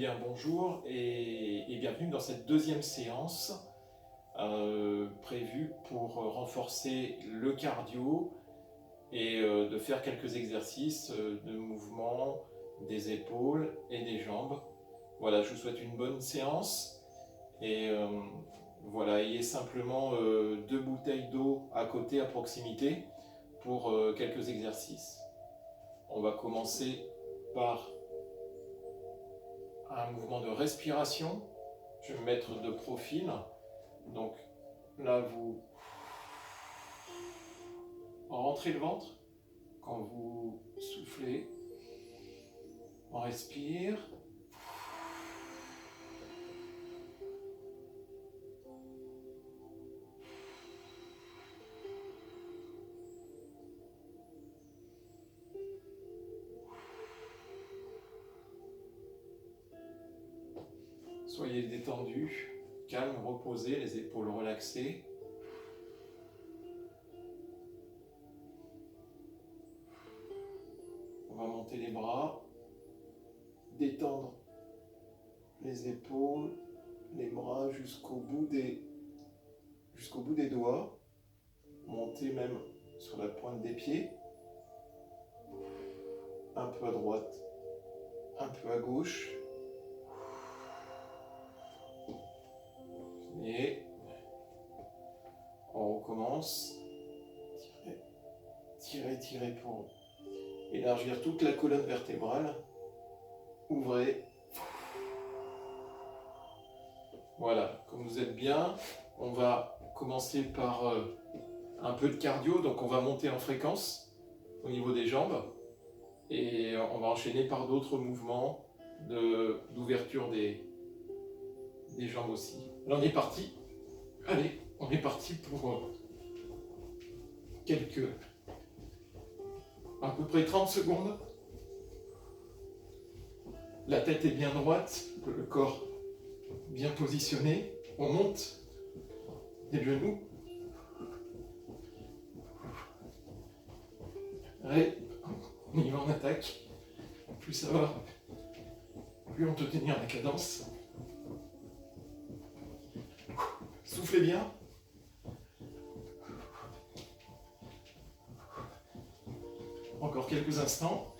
bien, bonjour et bienvenue dans cette deuxième séance prévue pour renforcer le cardio et de faire quelques exercices de mouvement des épaules et des jambes. Voilà, je vous souhaite une bonne séance et voilà, ayez simplement 2 bouteilles d'eau à côté, à proximité, pour quelques exercices. On va commencer par un mouvement de respiration. Je vais me mettre de profil. Donc là, vous rentrez le ventre. Quand vous soufflez, on respire. Soyez détendus, calme, reposez, les épaules relaxées. On va monter les bras, détendre les épaules, les bras jusqu'au bout des doigts. Monter même sur la pointe des pieds. Un peu à droite, un peu à gauche. Et on recommence. Tirez pour élargir toute la colonne vertébrale. Ouvrez. Voilà, comme vous êtes bien, on va commencer par un peu de cardio. Donc on va monter en fréquence au niveau des jambes. Et on va enchaîner par d'autres mouvements d'ouverture des jambes aussi. Là on est parti. Allez, on est parti pour à peu près 30 secondes. La tête est bien droite, le corps bien positionné. On monte les genoux. Allez, on y va en attaque. Plus ça va, plus on peut tenir la cadence. Soufflez bien. Encore quelques instants.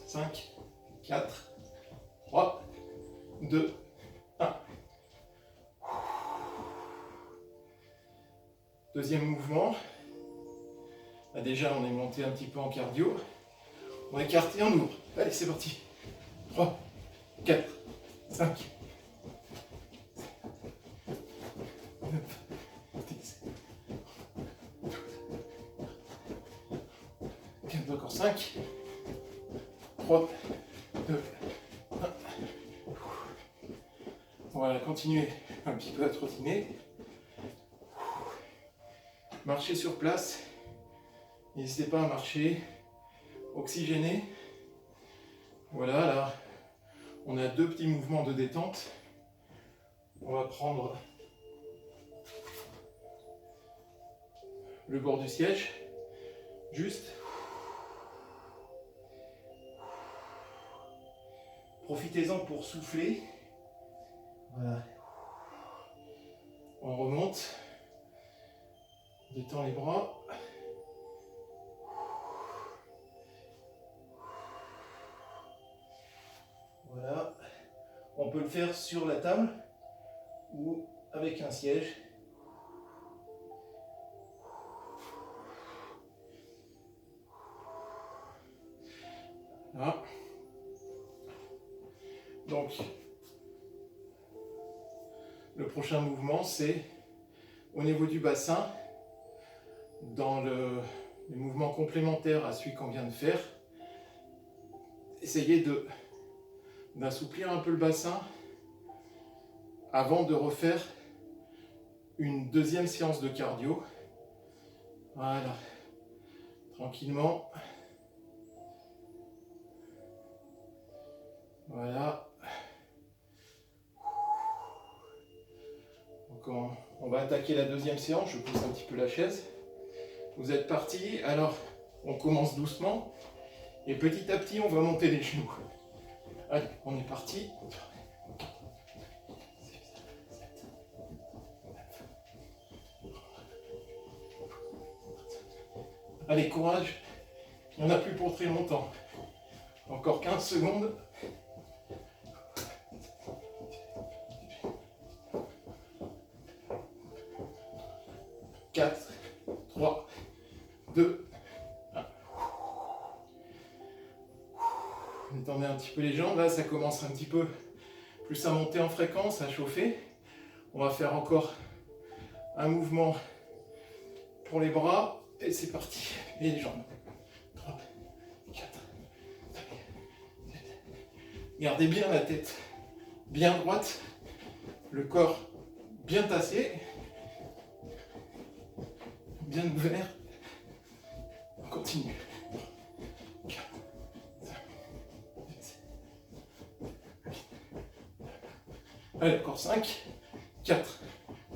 5, 4, 3, 2, 1. Deuxième mouvement. Là déjà, on est monté un petit peu en cardio. On va écarter, on ouvre. Allez, c'est parti. 3, 4, 5, 9, 10, 15, encore 5, 3, 2, 1. Voilà, continuez un petit peu à trottiner. Marchez sur place. N'hésitez pas à marcher, oxygéner. Voilà, là, on a 2 petits mouvements de détente. On va prendre le bord du siège, juste. Profitez-en pour souffler. Voilà. On remonte. On détend les bras. Voilà. On peut le faire sur la table ou avec un siège. Voilà. Donc, le prochain mouvement, c'est au niveau du bassin, dans les mouvements complémentaires à celui qu'on vient de faire. Essayez d'assouplir un peu le bassin avant de refaire une deuxième séance de cardio. Voilà, tranquillement. Voilà. Donc on va attaquer la deuxième séance. Je pousse un petit peu la chaise. Vous êtes partis. Alors, on commence doucement. Et petit à petit, on va monter les genoux. Allez, on est parti. Allez, courage. Il n'y en a plus pour très longtemps. Encore 15 secondes. 4, 3, 2, 1. Détendez un petit peu les jambes. Là, ça commence un petit peu plus à monter en fréquence, à chauffer. On va faire encore un mouvement pour les bras. Et c'est parti. Et les jambes. 3, 4, 5, 7. Gardez bien la tête bien droite. Le corps bien tassé. Bien ouvert. On continue. 4, 5, 6, 7. Allez, encore 5, 4,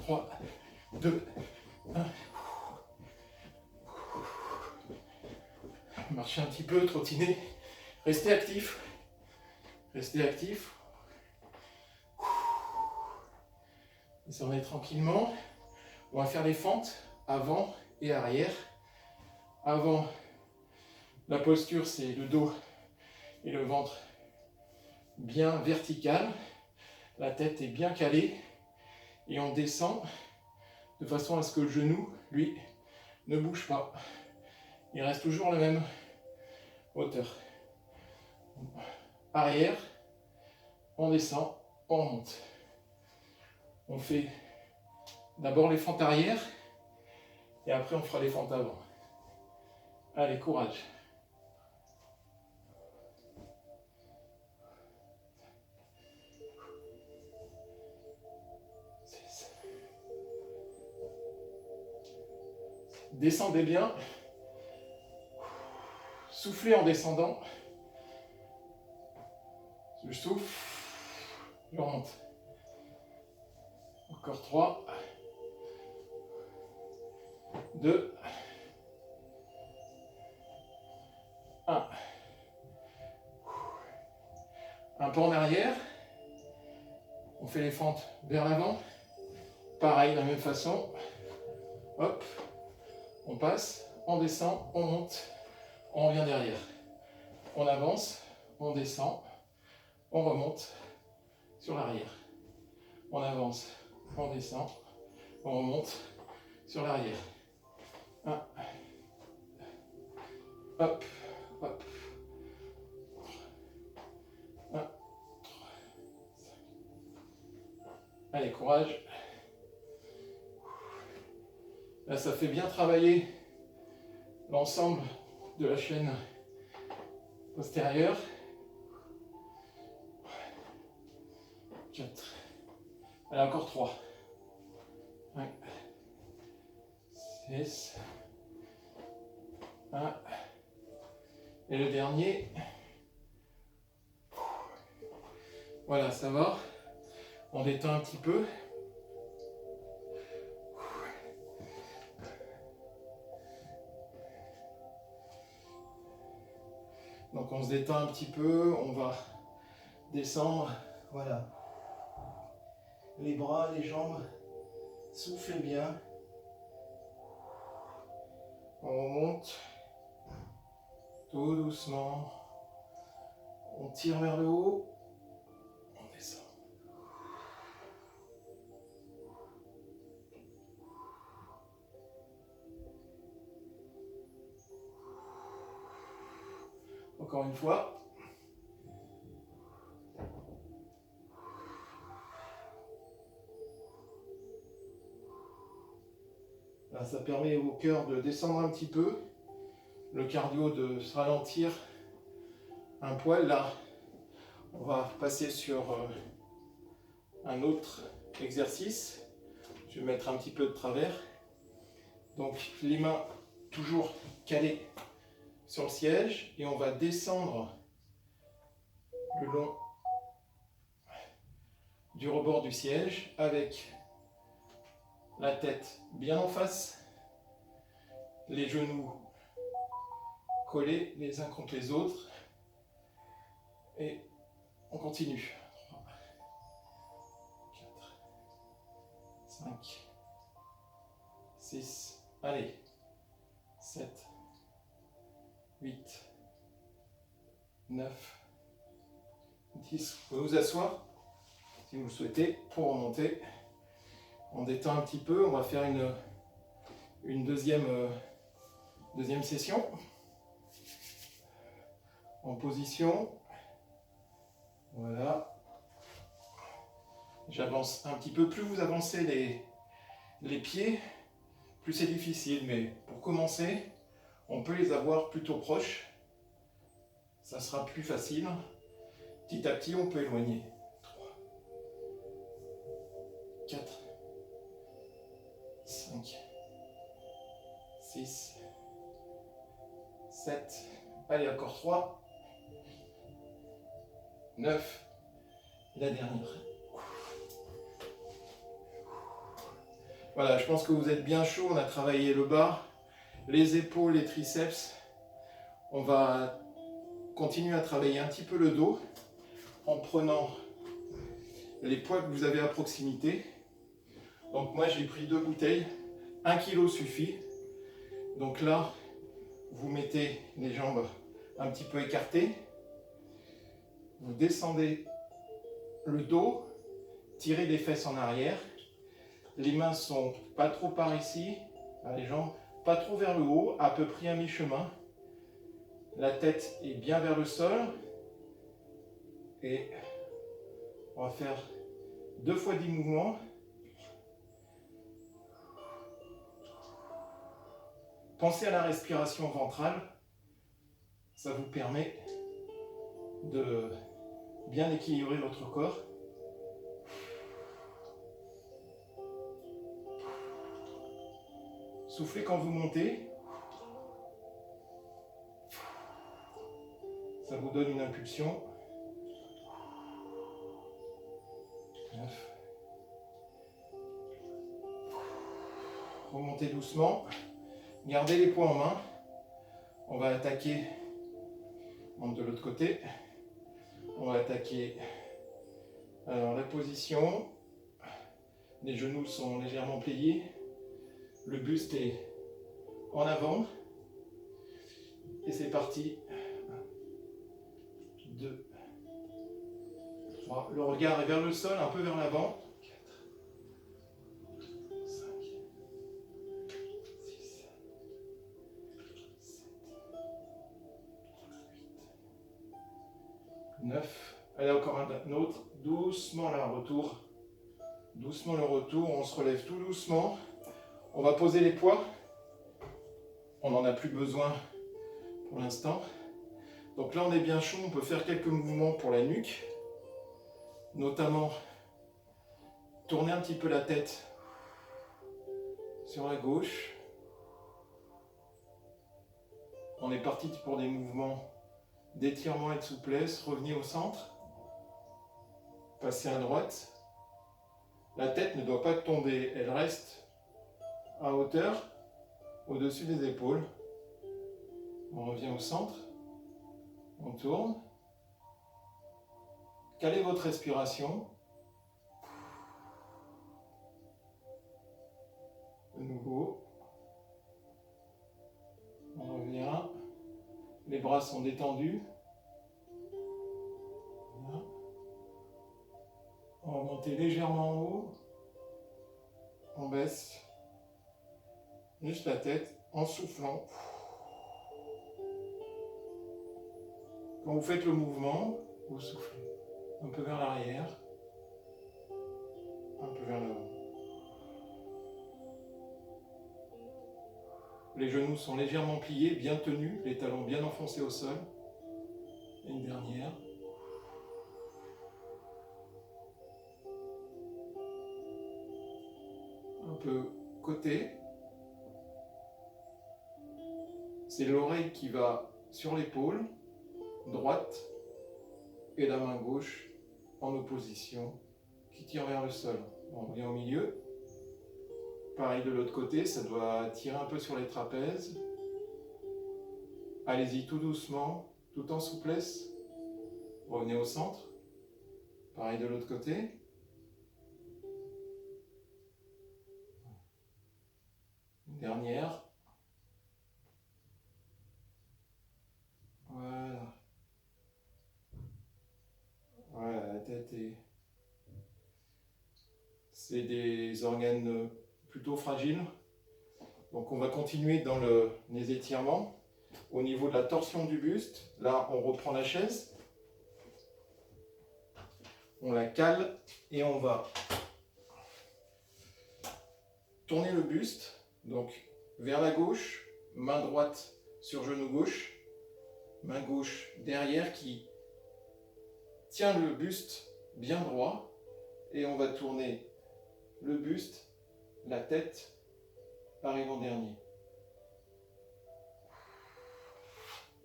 3, 2, 1. Marchez un petit peu, trottiner. Restez actif. Restez actif. Descendez tranquillement. On va faire les fentes avant et arrière. Avant, la posture, c'est le dos et le ventre bien vertical. La tête est bien calée. Et on descend de façon à ce que le genou, lui, ne bouge pas. Il reste toujours la même hauteur. Arrière, on descend, on monte. On fait d'abord les fentes arrière et après on fera les fentes avant. Allez, courage. Descendez bien. Soufflez en descendant. Je souffle. Je remonte. Encore 3. 2. 1. Un pas en arrière. On fait les fentes vers l'avant. Pareil, de la même façon. Hop. On passe, on descend, on monte, on revient derrière. On avance, on descend, on remonte sur l'arrière. On avance, on descend, on remonte sur l'arrière. 1. Hop, hop. 1, 3, 5. Allez, courage. Là, ça fait bien travailler l'ensemble de la chaîne postérieure. 4. Allez, encore 3. 5, 6. 1. Et le dernier. Voilà, ça va. On détend un petit peu. Donc on se détend un petit peu, on va descendre, voilà. Les bras, les jambes, soufflez bien. On remonte, tout doucement. On tire vers le haut, on descend. Encore une fois. Là, ça permet au cœur de descendre un petit peu, le cardio de se ralentir un poil. Là, on va passer sur un autre exercice. Je vais mettre un petit peu de travers. Donc les mains toujours calées sur le siège et on va descendre le long du rebord du siège avec la tête bien en face, les genoux collés les uns contre les autres et On continue. 3, 4, 5, 6, allez, 7, 8, 9, 10. Vous pouvez vous asseoir si vous le souhaitez pour remonter. On détend un petit peu, on va faire une deuxième session. En position. Voilà. J'avance un petit peu. Plus vous avancez les pieds, plus c'est difficile. Mais pour commencer, on peut les avoir plutôt proches. Ça sera plus facile. Petit à petit, on peut éloigner. 3, 4, 5, 6, 7, allez encore 3, 9, la dernière. Voilà, je pense que vous êtes bien chaud, on a travaillé le bas, les épaules, les triceps. On va continuer à travailler un petit peu le dos en prenant les poids que vous avez à proximité. Donc moi j'ai pris 2 bouteilles, 1 kg suffit. Donc là, vous mettez les jambes un petit peu écartées. Vous descendez le dos, tirez les fesses en arrière. Les mains sont pas trop par ici, les jambes pas trop vers le haut, à peu près à mi-chemin. La tête est bien vers le sol. Et on va faire 2 fois 10 mouvements. Pensez à la respiration ventrale. Ça vous permet de bien équilibrer votre corps. Soufflez quand vous montez. Ça vous donne une impulsion. 9. Remontez doucement. Gardez les poids en main. On va attaquer. On monte de l'autre côté. On va attaquer. Alors la position. Les genoux sont légèrement pliés. Le buste est en avant. Et c'est parti. 1, 2, 3. Le regard est vers le sol, un peu vers l'avant. 4, 5, 6, 7, 8, 9. Allez, encore un autre. Doucement là, retour. Doucement le retour. On se relève tout doucement. On va poser les poids. On n'en a plus besoin pour l'instant. Donc là, on est bien chaud. On peut faire quelques mouvements pour la nuque. Notamment, tourner un petit peu la tête sur la gauche. On est parti pour des mouvements d'étirement et de souplesse. Revenez au centre. Passez à droite. La tête ne doit pas tomber. Elle reste à hauteur, au-dessus des épaules. On revient au centre. On tourne. Calez votre respiration. De nouveau. On revient. Les bras sont détendus. Voilà. On va monter légèrement en haut. On baisse. Juste la tête en soufflant. Quand vous faites le mouvement, vous soufflez. Un peu vers l'arrière. Un peu vers l'avant. Les genoux sont légèrement pliés, bien tenus, les talons bien enfoncés au sol. Et une dernière. Un peu côté. C'est l'oreille qui va sur l'épaule droite et la main gauche en opposition qui tire vers le sol. On revient au milieu. Pareil de l'autre côté, ça doit tirer un peu sur les trapèzes. Allez-y tout doucement, tout en souplesse. Revenez au centre. Pareil de l'autre côté. Une dernière. Voilà. Voilà, la tête est... C'est des organes plutôt fragiles. Donc on va continuer dans les étirements. Au niveau de la torsion du buste, là on reprend la chaise. On la cale et on va tourner le buste. Donc vers la gauche, main droite sur genou gauche, main gauche derrière qui tient le buste bien droit. Et on va tourner le buste, la tête arrive en dernier.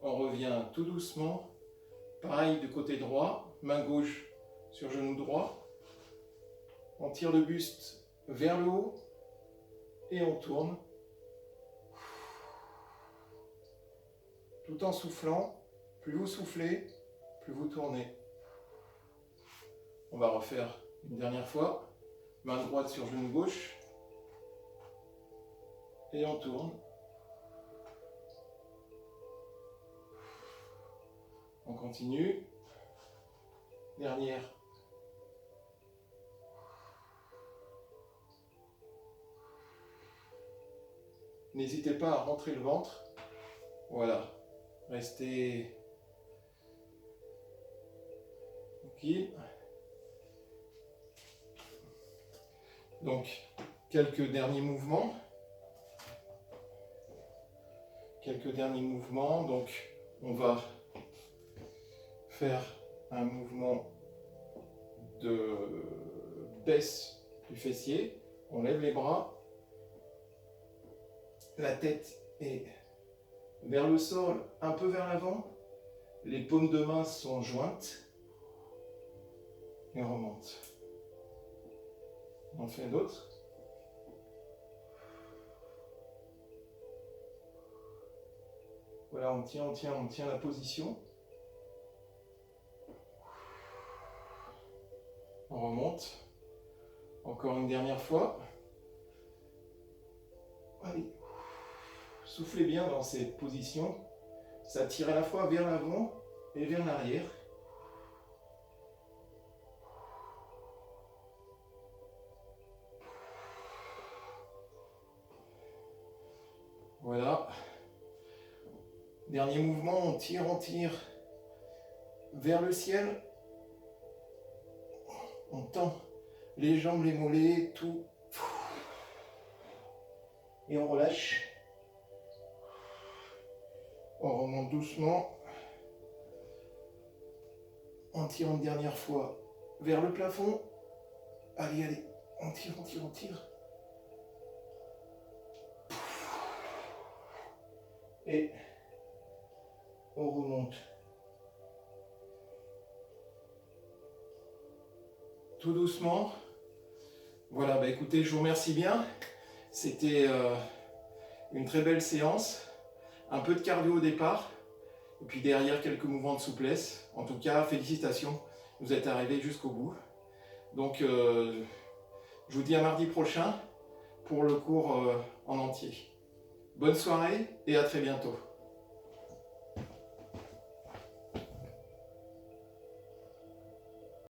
On revient tout doucement. Pareil du côté droit, main gauche sur genou droit. On tire le buste vers le haut et on tourne. Tout en soufflant, plus vous soufflez, plus vous tournez. On va refaire une dernière fois. Main droite sur genou gauche. Et on tourne. On continue. Dernière. N'hésitez pas à rentrer le ventre. Voilà. Restez tranquille. Donc, quelques derniers mouvements. Donc, on va faire un mouvement de baisse du fessier. On lève les bras. La tête est vers le sol, un peu vers l'avant. Les paumes de main sont jointes. Et on remonte. On en fait un autre. Voilà, on tient la position. On remonte. Encore une dernière fois. Allez. Soufflez bien dans cette position. Ça tire à la fois vers l'avant et vers l'arrière. Voilà. Dernier mouvement, on tire vers le ciel. On tend les jambes, les mollets, tout. Et on relâche. On remonte doucement. On tire une dernière fois vers le plafond. Allez, allez. On tire. Et on remonte. Tout doucement. Voilà, écoutez, je vous remercie bien. C'était une très belle séance. Un peu de cardio au départ. Et puis derrière, quelques mouvements de souplesse. En tout cas, félicitations. Vous êtes arrivés jusqu'au bout. Donc, je vous dis à mardi prochain pour le cours en entier. Bonne soirée et à très bientôt.